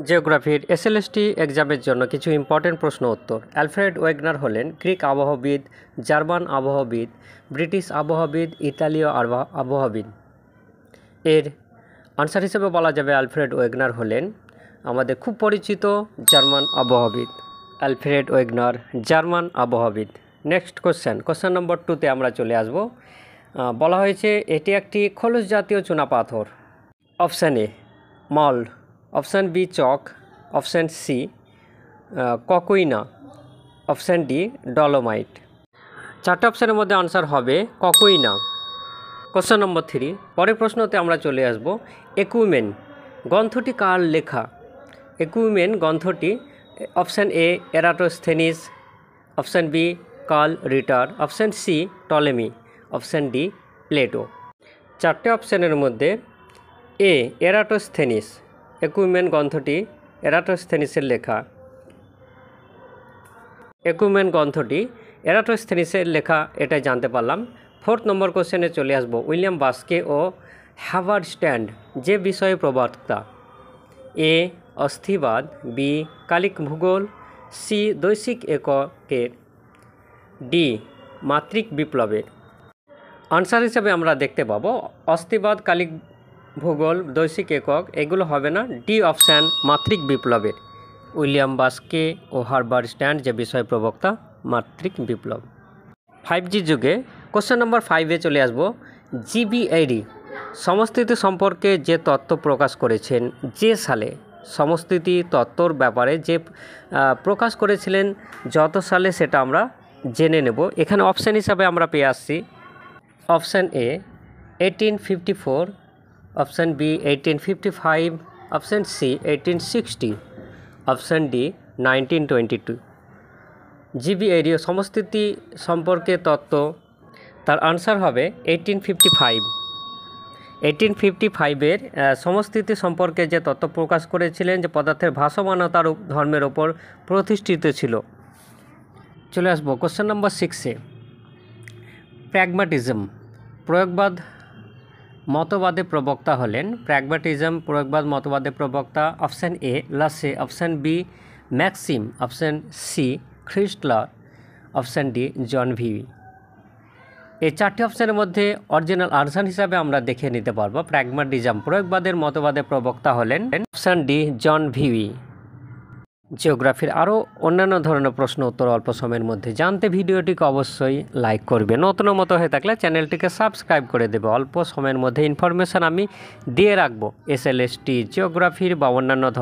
জিওগ্রাফির SLST এক্সামের জন্য কিছু ইম্পর্টেন্ট প্রশ্ন উত্তর। অ্যালফ্রেড ওয়েগনার হলেন গ্রিক আবহাওয়াবিদ, জার্মান আবহাওয়াবিদ, ব্রিটিশ আবহাওয়াবিদ, ইতালীয় আবহাওয়াবিদ। এর আনসার হিসেবে বলা যাবে অ্যালফ্রেড ওয়েগনার হলেন আমাদের খুব পরিচিত জার্মান আবহাওয়াবিদ। অ্যালফ্রেড ওয়েগনার জার্মান আবহাওয়াবিদ। নেক্সট কোশ্চেন নম্বর 2তে আমরা চলে আসব। বলা হয়েছে এটি একটি খোলস জাতীয় চুনাপাথর। Option A mould, option B chalk, option C coquina, option D dolomite. চারটে অপশানের মধ্যে আনসার হবে ককুইনা। কোশ্চেন নম্বর 3, পরের প্রশ্নতে আমরা চলে আসব। একুমেন গ্রন্থটি কার লেখা? একুমেন গ্রন্থটি option A Eratosthenes, option B Carl Ritter, option C Ptolemy, option D Plato. চারটে অপশানের মধ্যে এ এরাটোস্থেনিস, একুমেন গ্রন্থটি এরাটোস্থেনিসের লেখা। একুমেন গ্রন্থটি এরাটোস্থেনিসের লেখা, এটাই জানতে পারলাম। 4th নম্বর কোশ্চেনে চলে আসব। উইলিয়াম বাস্কে ও হাভার্ড স্ট্যান্ড যে বিষয়ে প্রবক্তা? এ অস্থিবাদ, বি কালিক ভূগোল, সি দৈশিক এককের, ডি মাত্রিক বিপ্লবের। আনসার হিসেবে আমরা দেখতে পাবো অস্থিবাদ, কালিক ভূগোল, দৈশিক একক এগুলো হবে না, ডি অপশান মাত্রিক বিপ্লবের। উইলিয়াম বাস্কে ও হাভার্ড স্ট্যান্ড যে বিষয় প্রবক্তা মাত্রিক বিপ্লব। 5G যুগে কোশ্চেন নম্বর 5-এ চলে আসব। জিবিএডি সমস্থিতি সম্পর্কে যে তত্ত্ব প্রকাশ করেছেন যে সালে? সমস্থিতি তত্ত্বর ব্যাপারে যে প্রকাশ করেছিলেন যত সালে সেটা আমরা জেনে নেব। এখানে অপশান হিসাবে আমরা পেয়ে আসছি option A 1854, option B 1855, option C 1860, option D 1922। জিবিএডি সমস্থিতি সম্পর্কে তত্ত্ব, তার আনসার হবে 1855। 1855-এর সমস্থিতি সম্পর্কে যে তত্ত্ব প্রকাশ করেছিলেন যে পদার্থের ভাসমানতার ধর্মের ওপর প্রতিষ্ঠিত ছিল। চলে আসবো কোশ্চেন নম্বর 6-এ। প্র্যাগম্যাটিজম প্রয়োগবাদ মতবাদে প্রবক্তা হলেন? প্র্যাগম্যাটিজম প্রয়োগবাদ মতবাদে প্রবক্তা অপশান এ লাসে, option B Maxim, option C খ্রিস্টলার, অপশান ডি জন ভিভি। এই চারটি অপশানের মধ্যে অরিজিনাল আনসার হিসাবে আমরা দেখে নিতে পারবো প্র্যাগম্যাটিজম প্রয়োগবাদের মতবাদে প্রবক্তা হলেন অপশান ডি জন ভিভি। জিওগ্রাফির আরও অন্যান্য ধরনের প্রশ্ন উত্তর অল্প সময়ের মধ্যে জানতে ভিডিওটিকে অবশ্যই লাইক করবে, নতুন মতো হয়ে থাকলে চ্যানেলটিকে সাবস্ক্রাইব করে দেবে। অল্প সময়ের মধ্যে ইনফরমেশান আমি দিয়ে রাখবো এসএলএসটি জিওগ্রাফির বা অন্যান্য